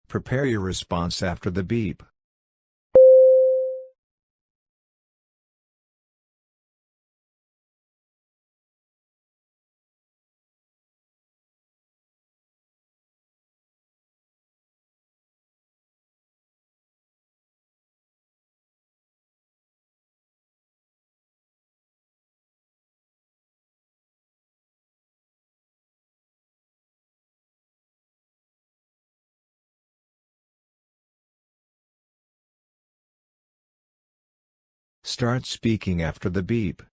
Prepare your response after the beep. Start speaking after the beep.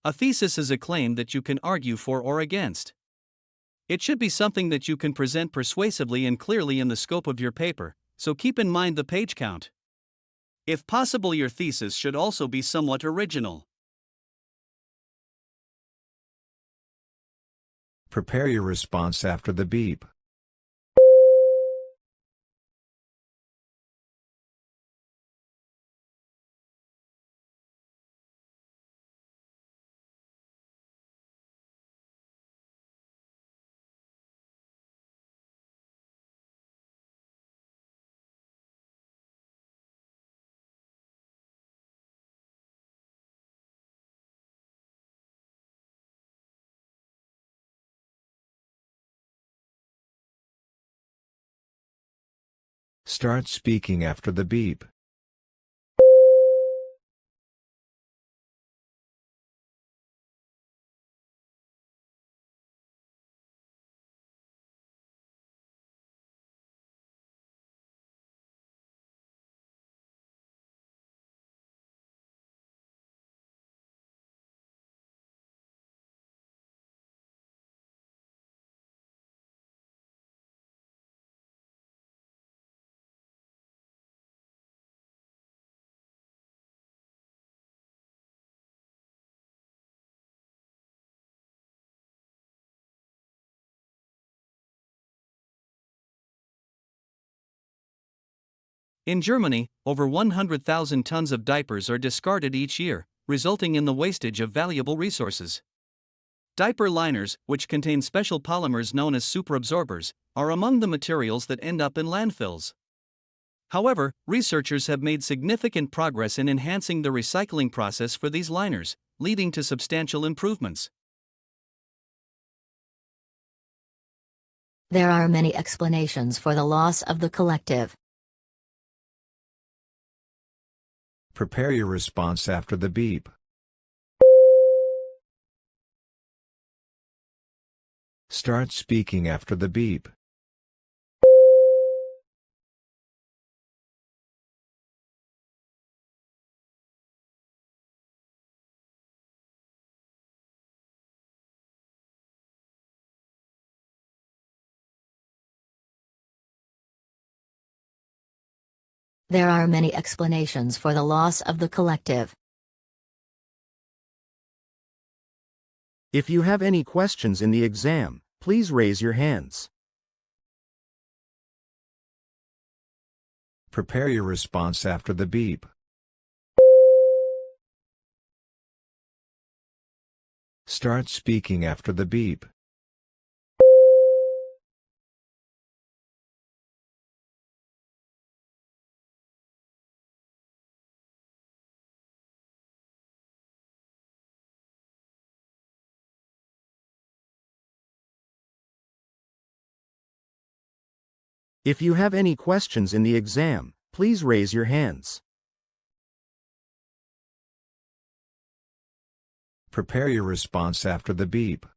A thesis is a claim that you can argue for or against. It should be something that you can present persuasively and clearly in the scope of your paper, so keep in mind the page count. If possible, your thesis should also be somewhat original. Prepare your response after the beep. Start speaking after the beep. In Germany, over 100,000 tons of diapers are discarded each year, resulting in the wastage of valuable resources. Diaper liners, which contain special polymers known as superabsorbers, are among the materials that end up in landfills. However, researchers have made significant progress in enhancing the recycling process for these liners, leading to substantial improvements. There are many explanations for the loss of the collective. Prepare your response after the beep. Start speaking after the beep. There are many explanations for the loss of the collective. If you have any questions in the exam, please raise your hands. Prepare your response after the beep. Start speaking after the beep. If you have any questions in the exam, please raise your hands. Prepare your response after the beep.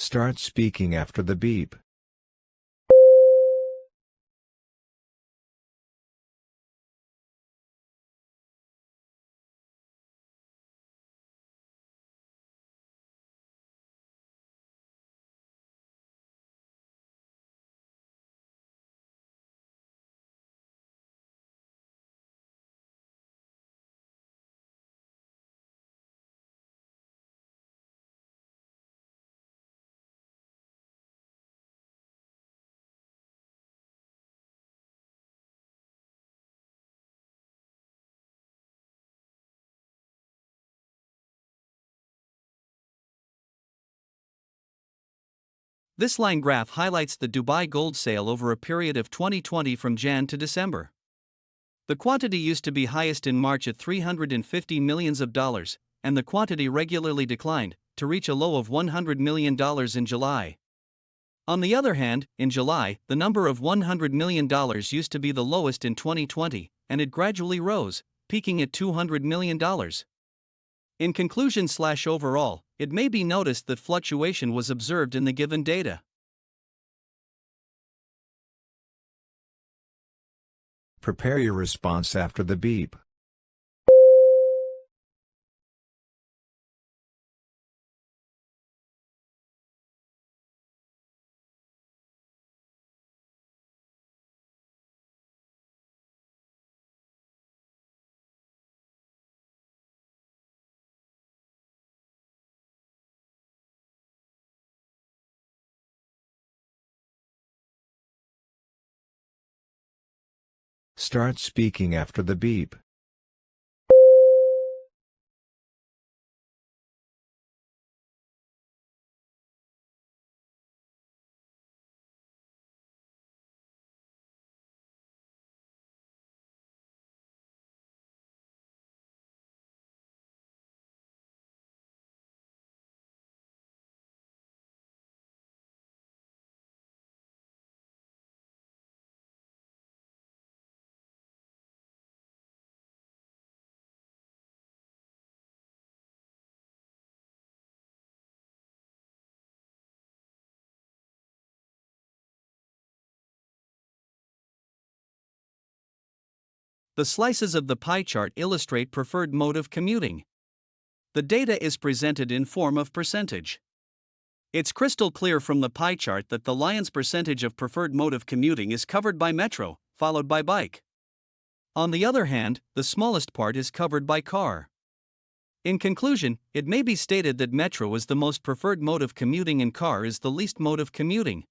Start speaking after the beep. This line graph highlights the Dubai gold sale over a period of 2020 from Jan to December. The quantity used to be highest in March at $350 million, and the quantity regularly declined, to reach a low of $100 million in July. On the other hand, in July, the number of $100 million used to be the lowest in 2020, and it gradually rose, peaking at $200 million. In conclusion/overall, it may be noticed that fluctuation was observed in the given data. Prepare your response after the beep. Start speaking after the beep. The slices of the pie chart illustrate preferred mode of commuting. The data is presented in form of percentage. It's crystal clear from the pie chart that the lion's percentage of preferred mode of commuting is covered by metro, followed by bike. On the other hand, the smallest part is covered by car. In conclusion, it may be stated that metro is the most preferred mode of commuting and car is the least mode of commuting.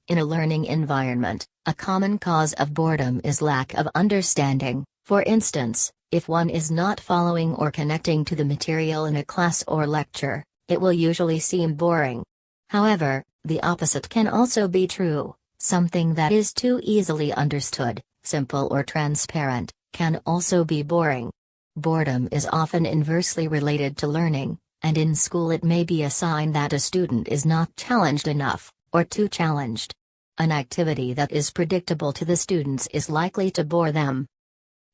In a learning environment, a common cause of boredom is lack of understanding. For instance, if one is not following or connecting to the material in a class or lecture, it will usually seem boring. However, the opposite can also be true. Something that is too easily understood, simple or transparent, can also be boring. Boredom is often inversely related to learning, and in school it may be a sign that a student is not challenged enough, or too challenged. An activity that is predictable to the students is likely to bore them.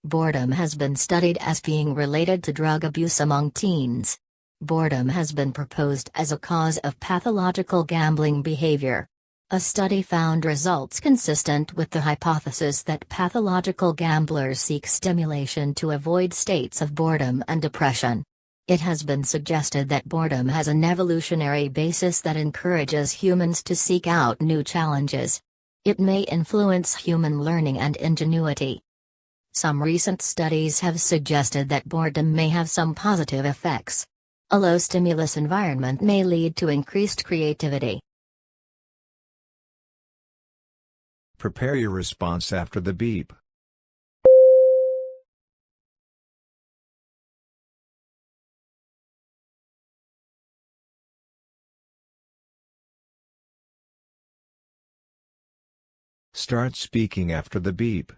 Boredom has been studied as being related to drug abuse among teens. Boredom has been proposed as a cause of pathological gambling behavior. A study found results consistent with the hypothesis that pathological gamblers seek stimulation to avoid states of boredom and depression. It has been suggested that boredom has an evolutionary basis that encourages humans to seek out new challenges. It may influence human learning and ingenuity. Some recent studies have suggested that boredom may have some positive effects. A low-stimulus environment may lead to increased creativity. Prepare your response after the beep. Start speaking after the beep.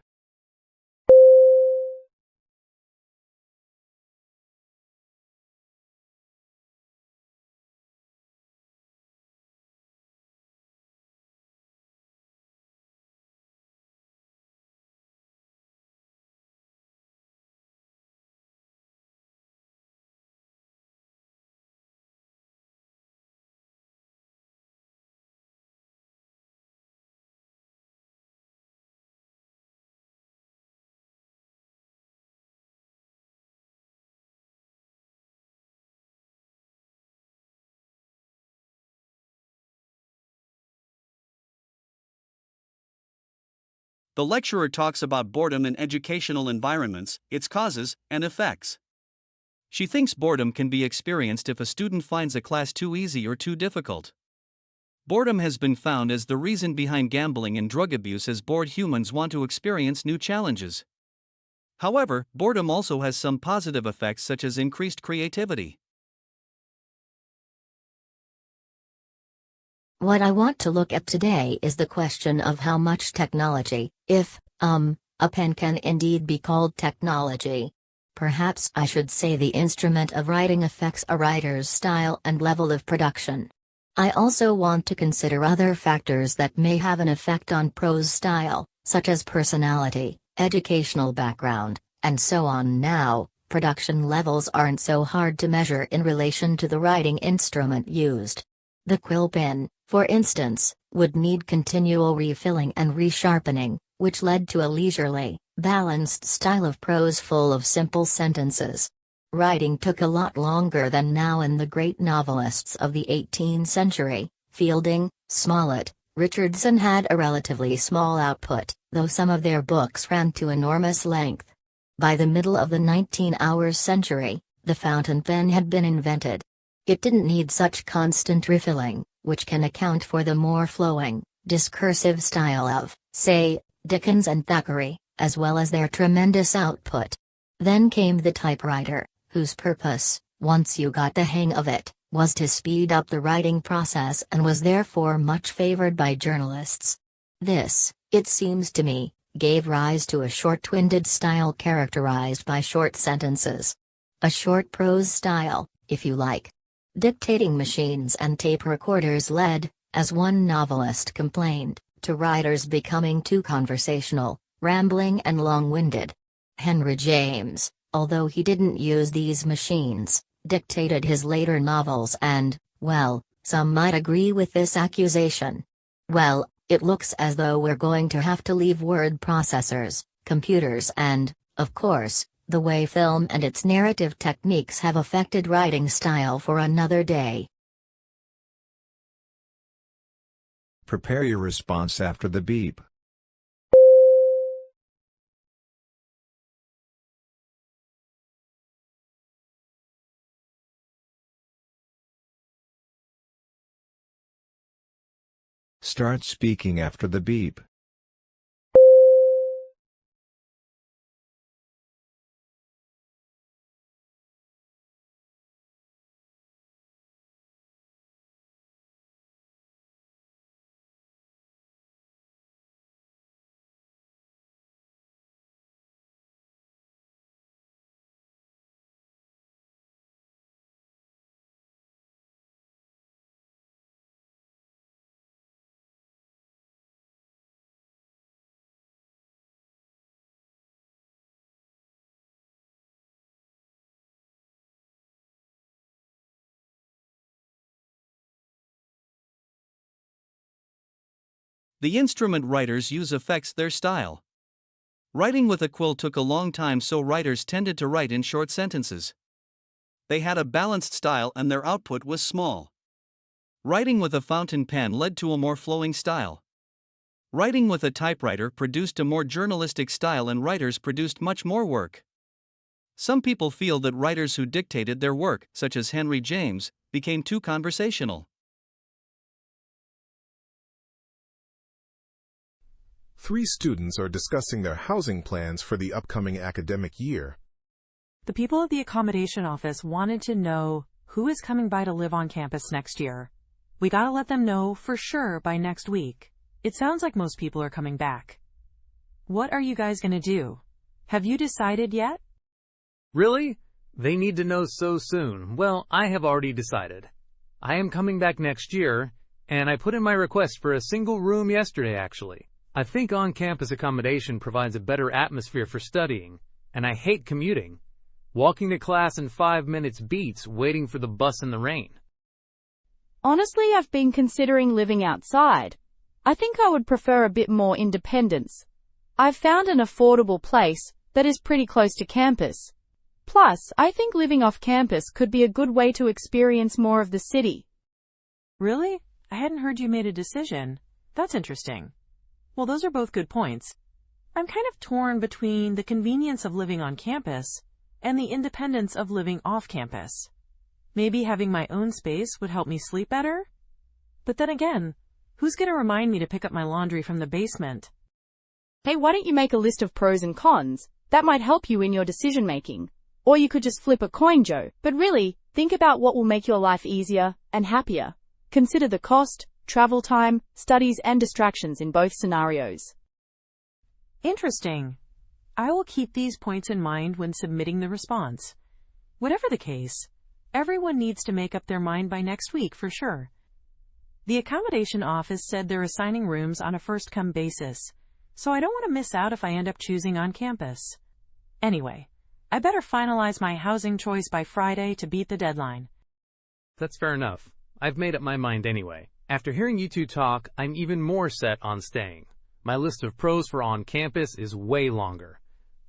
The lecturer talks about boredom in educational environments, its causes and effects. She thinks boredom can be experienced if a student finds a class too easy or too difficult. Boredom has been found as the reason behind gambling and drug abuse, as bored humans want to experience new challenges. However, boredom also has some positive effects such as increased creativity. What I want to look at today is the question of how much technology, if, a pen can indeed be called technology. Perhaps I should say the instrument of writing affects a writer's style and level of production. I also want to consider other factors that may have an effect on prose style, such as personality, educational background, and so on. Now, production levels aren't so hard to measure in relation to the writing instrument used. The quill pen, for instance, would need continual refilling and resharpening, which led to a leisurely, balanced style of prose full of simple sentences. Writing took a lot longer than now, and the great novelists of the 18th century, Fielding, Smollett, Richardson, had a relatively small output, though some of their books ran to enormous length. By the middle of the 19th century, the fountain pen had been invented. It didn't need such constant refilling, which can account for the more flowing, discursive style of, say, Dickens and Thackeray, as well as their tremendous output. Then came the typewriter, whose purpose, once you got the hang of it, was to speed up the writing process and was therefore much favored by journalists. This, it seems to me, gave rise to a short-winded style characterized by short sentences. A short prose style, if you like. Dictating machines and tape recorders led, as one novelist complained, to writers becoming too conversational, rambling and long-winded. Henry James, although he didn't use these machines, dictated his later novels and, well, some might agree with this accusation. Well, it looks as though we're going to have to leave word processors, computers and, of course, the way film and its narrative techniques have affected writing style for another day. Prepare your response after the beep. Start speaking after the beep. The instrument writers use affects their style. Writing with a quill took a long time, so writers tended to write in short sentences. They had a balanced style and their output was small. Writing with a fountain pen led to a more flowing style. Writing with a typewriter produced a more journalistic style, and writers produced much more work. Some people feel that writers who dictated their work, such as Henry James, became too conversational. Three students are discussing their housing plans for the upcoming academic year. The people at the accommodation office wanted to know who is coming by to live on campus next year. We gotta let them know for sure by next week. It sounds like most people are coming back. What are you guys gonna do? Have you decided yet? Really? They need to know so soon. Well, I have already decided. I am coming back next year, and I put in my request for a single room yesterday actually. I think on-campus accommodation provides a better atmosphere for studying, and I hate commuting. Walking to class in 5 minutes beats waiting for the bus in the rain. Honestly, I've been considering living outside. I think I would prefer a bit more independence. I've found an affordable place that is pretty close to campus. Plus, I think living off campus could be a good way to experience more of the city. Really? I hadn't heard you made a decision. That's interesting. Well, those are both good points. I'm kind of torn between the convenience of living on campus and the independence of living off campus. Maybe having my own space would help me sleep better? But then again, who's going to remind me to pick up my laundry from the basement? Hey, why don't you make a list of pros and cons? That might help you in your decision making. Or you could just flip a coin, Joe. But really, think about what will make your life easier and happier. Consider the cost, travel time, studies, and distractions in both scenarios. Interesting. I will keep these points in mind when submitting the response. Whatever the case, everyone needs to make up their mind by next week for sure. The accommodation office said they're assigning rooms on a first-come basis, so I don't want to miss out if I end up choosing on campus. Anyway, I better finalize my housing choice by Friday to beat the deadline. That's fair enough. I've made up my mind anyway. After hearing you two talk, I'm even more set on staying. My list of pros for on-campus is way longer.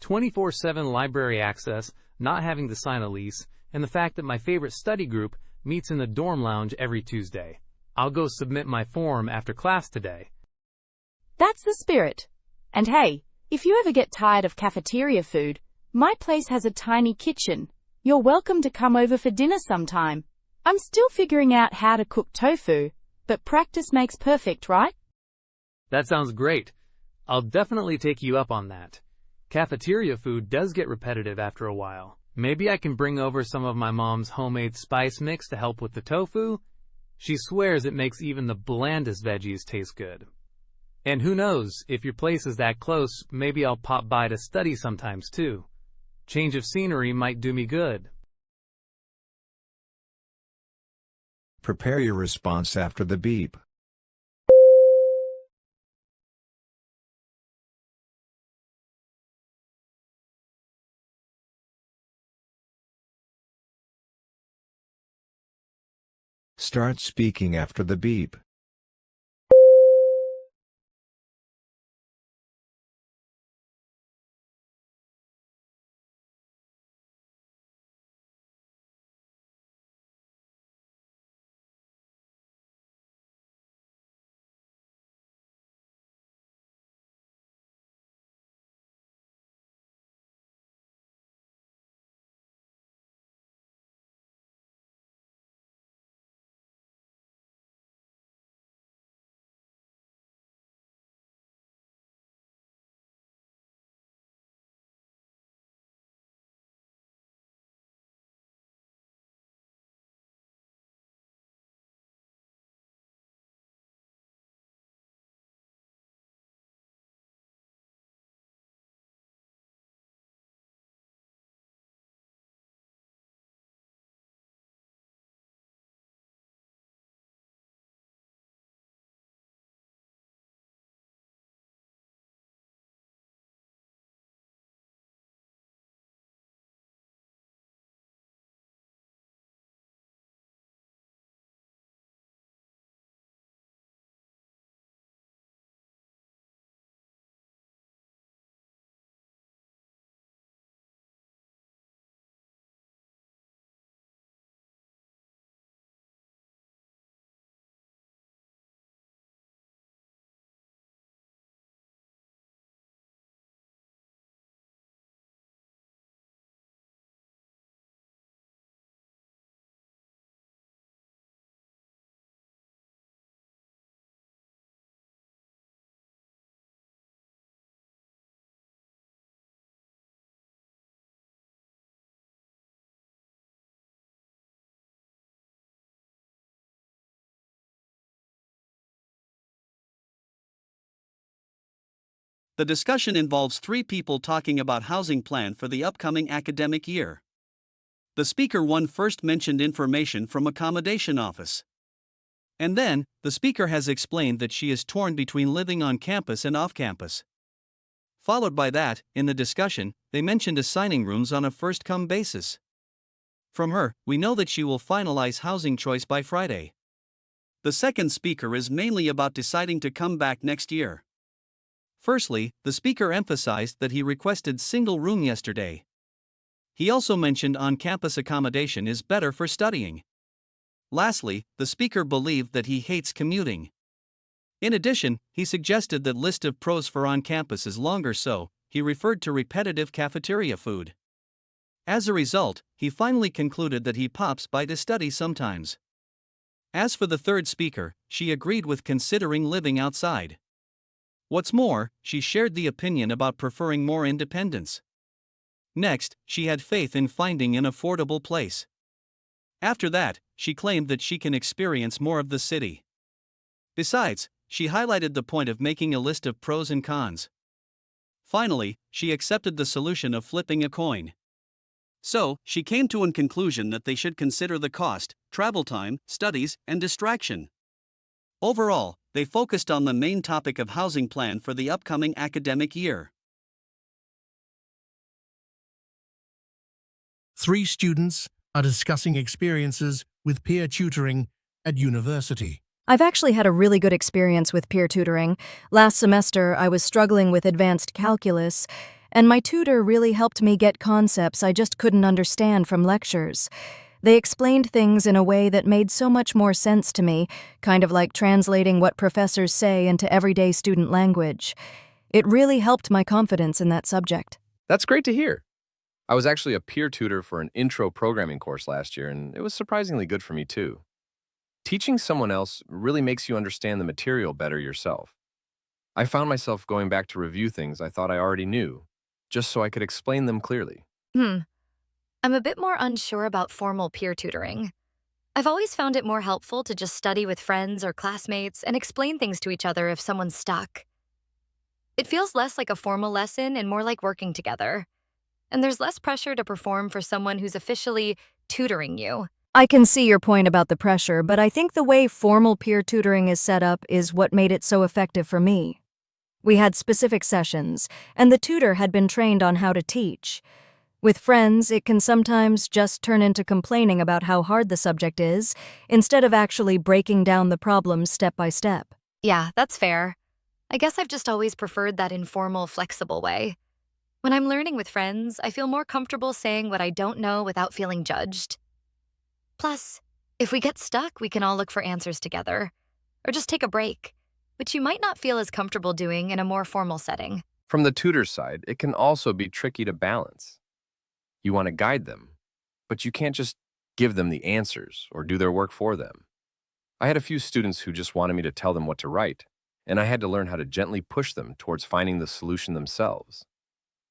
24/7 library access, not having to sign a lease, and the fact that my favorite study group meets in the dorm lounge every Tuesday. I'll go submit my form after class today. That's the spirit. And hey, if you ever get tired of cafeteria food, my place has a tiny kitchen. You're welcome to come over for dinner sometime. I'm still figuring out how to cook tofu, but practice makes perfect, right? That sounds great. I'll definitely take you up on that. Cafeteria food does get repetitive after a while. Maybe I can bring over some of my mom's homemade spice mix to help with the tofu. She swears it makes even the blandest veggies taste good. And who knows, if your place is that close, maybe I'll pop by to study sometimes too. Change of scenery might do me good. Prepare your response after the beep. Start speaking after the beep. The discussion involves 3 people talking about housing plan for the upcoming academic year. The speaker 1 first mentioned information from accommodation office. And then, the speaker has explained that she is torn between living on campus and off campus. Followed by that, in the discussion, they mentioned assigning rooms on a first-come basis. From her, we know that she will finalize housing choice by Friday. The second speaker is mainly about deciding to come back next year. Firstly, the speaker emphasized that he requested single room yesterday. He also mentioned on-campus accommodation is better for studying. Lastly, the speaker believed that he hates commuting. In addition, he suggested that list of pros for on-campus is longer, so he referred to repetitive cafeteria food. As a result, he finally concluded that he pops by to study sometimes. As for the third speaker, she agreed with considering living outside. What's more, she shared the opinion about preferring more independence. Next, she had faith in finding an affordable place. After that, she claimed that she can experience more of the city. Besides, she highlighted the point of making a list of pros and cons. Finally, she accepted the solution of flipping a coin. So, she came to a conclusion that they should consider the cost, travel time, studies, and distraction. Overall, they focused on the main topic of housing plan for the upcoming academic year. 3 students are discussing experiences with peer tutoring at university. I've actually had a really good experience with peer tutoring. Last semester, I was struggling with advanced calculus, and my tutor really helped me get concepts I just couldn't understand from lectures. They explained things in a way that made so much more sense to me, kind of like translating what professors say into everyday student language. It really helped my confidence in that subject. That's great to hear. I was actually a peer tutor for an intro programming course last year, and it was surprisingly good for me too. Teaching someone else really makes you understand the material better yourself. I found myself going back to review things I thought I already knew, just so I could explain them clearly. I'm a bit more unsure about formal peer tutoring. I've always found it more helpful to just study with friends or classmates and explain things to each other if someone's stuck. It feels less like a formal lesson and more like working together. And there's less pressure to perform for someone who's officially tutoring you. I can see your point about the pressure, but I think the way formal peer tutoring is set up is what made it so effective for me. We had specific sessions, and the tutor had been trained on how to teach. With friends, it can sometimes just turn into complaining about how hard the subject is, instead of actually breaking down the problems step by step. Yeah, that's fair. I guess I've just always preferred that informal, flexible way. When I'm learning with friends, I feel more comfortable saying what I don't know without feeling judged. Plus, if we get stuck, we can all look for answers together, or just take a break, which you might not feel as comfortable doing in a more formal setting. From the tutor's side, it can also be tricky to balance. You want to guide them, but you can't just give them the answers or do their work for them. I had a few students who just wanted me to tell them what to write, and I had to learn how to gently push them towards finding the solution themselves.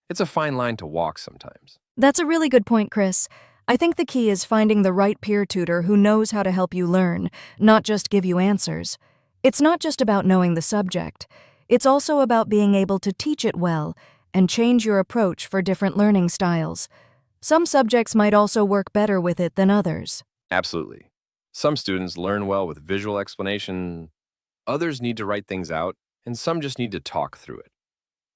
It's a fine line to walk sometimes. That's a really good point, Chris. I think the key is finding the right peer tutor who knows how to help you learn, not just give you answers. It's not just about knowing the subject. It's also about being able to teach it well and change your approach for different learning styles. Some subjects might also work better with it than others. Absolutely. Some students learn well with visual explanation, others need to write things out, and some just need to talk through it.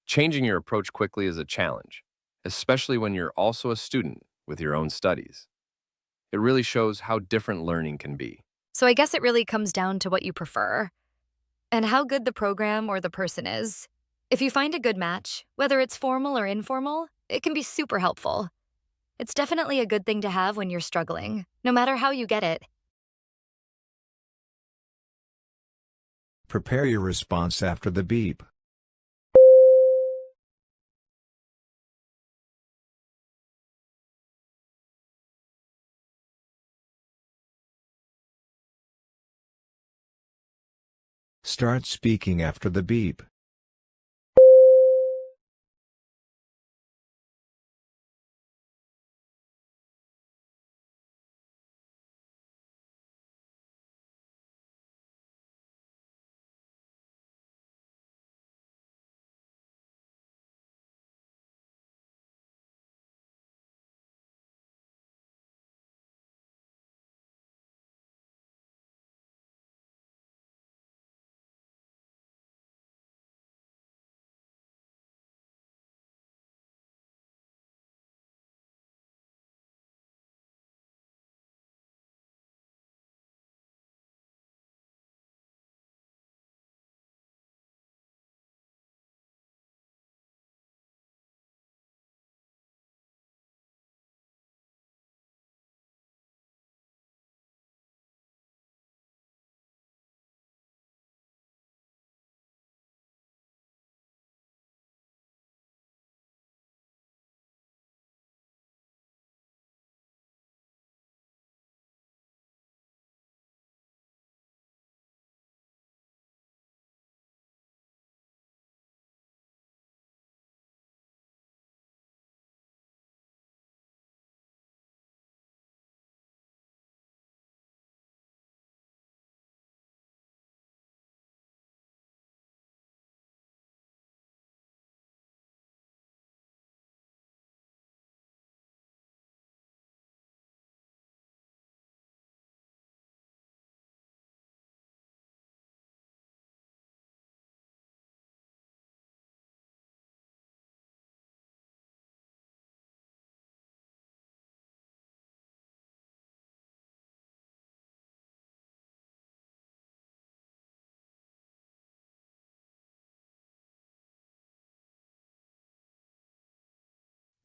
Changing your approach quickly is a challenge, especially when you're also a student with your own studies. It really shows how different learning can be. So I guess it really comes down to what you prefer and how good the program or the person is. If you find a good match, whether it's formal or informal, it can be super helpful. It's definitely a good thing to have when you're struggling, no matter how you get it. Prepare your response after the beep. Start speaking after the beep.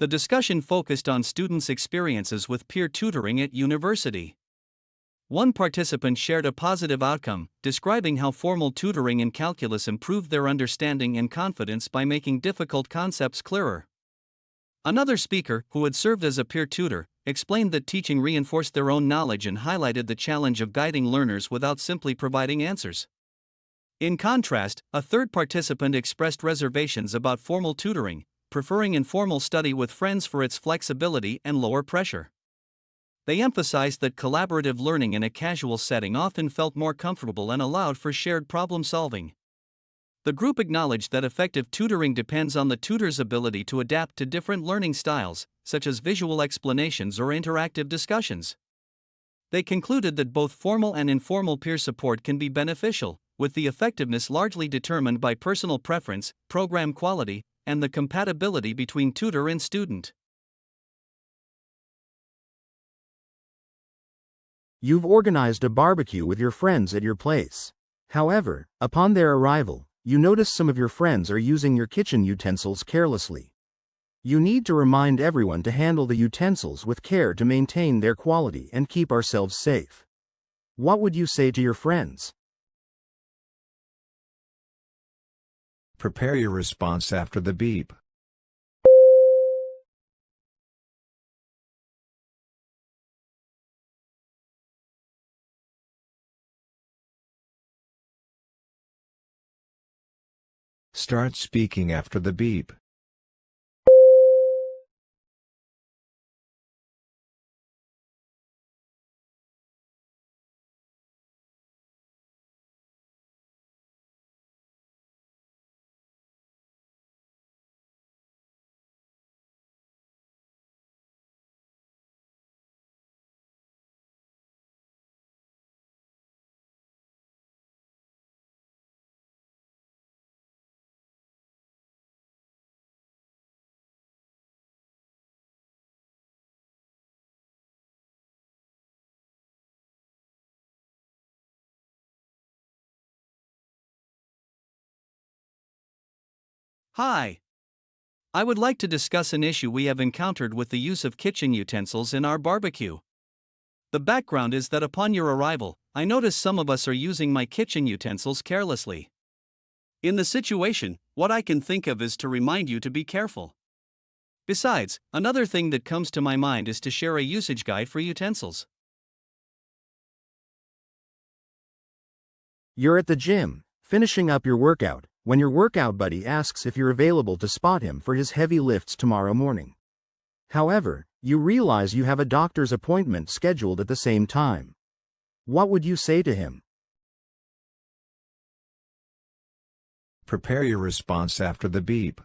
The discussion focused on students' experiences with peer tutoring at university. One participant shared a positive outcome, describing how formal tutoring in calculus improved their understanding and confidence by making difficult concepts clearer. Another speaker, who had served as a peer tutor, explained that teaching reinforced their own knowledge and highlighted the challenge of guiding learners without simply providing answers. In contrast, a third participant expressed reservations about formal tutoring, preferring informal study with friends for its flexibility and lower pressure. They emphasized that collaborative learning in a casual setting often felt more comfortable and allowed for shared problem solving. The group acknowledged that effective tutoring depends on the tutor's ability to adapt to different learning styles, such as visual explanations or interactive discussions. They concluded that both formal and informal peer support can be beneficial, with the effectiveness largely determined by personal preference, program quality, and the compatibility between tutor and student. You've organized a barbecue with your friends at your place. However, upon their arrival, you notice some of your friends are using your kitchen utensils carelessly. You need to remind everyone to handle the utensils with care to maintain their quality and keep ourselves safe. What would you say to your friends? Prepare your response after the beep. Start speaking after the beep. Hi. I would like to discuss an issue we have encountered with the use of kitchen utensils in our barbecue. The background is that upon your arrival, I noticed some of us are using my kitchen utensils carelessly. In the situation, what I can think of is to remind you to be careful. Besides, another thing that comes to my mind is to share a usage guide for utensils. You're at the gym, finishing up your workout, when your workout buddy asks if you're available to spot him for his heavy lifts tomorrow morning. However, you realize you have a doctor's appointment scheduled at the same time. What would you say to him? Prepare your response after the beep.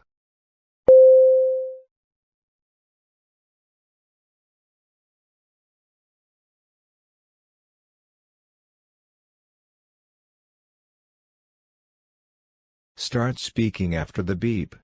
Start speaking after the beep.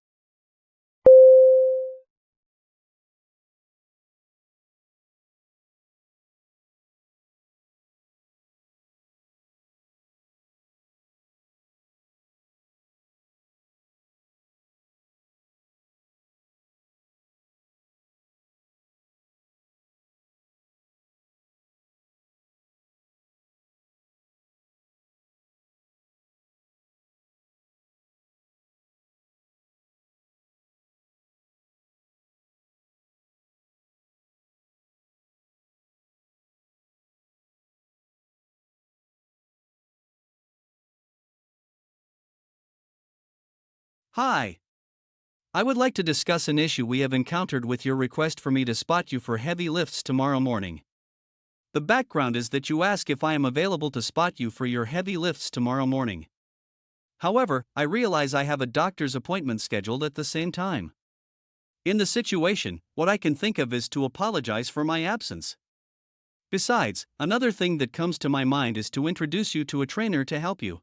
Hi. I would like to discuss an issue we have encountered with your request for me to spot you for heavy lifts tomorrow morning. The background is that you ask if I am available to spot you for your heavy lifts tomorrow morning. However, I realize I have a doctor's appointment scheduled at the same time. In the situation, what I can think of is to apologize for my absence. Besides, another thing that comes to my mind is to introduce you to a trainer to help you.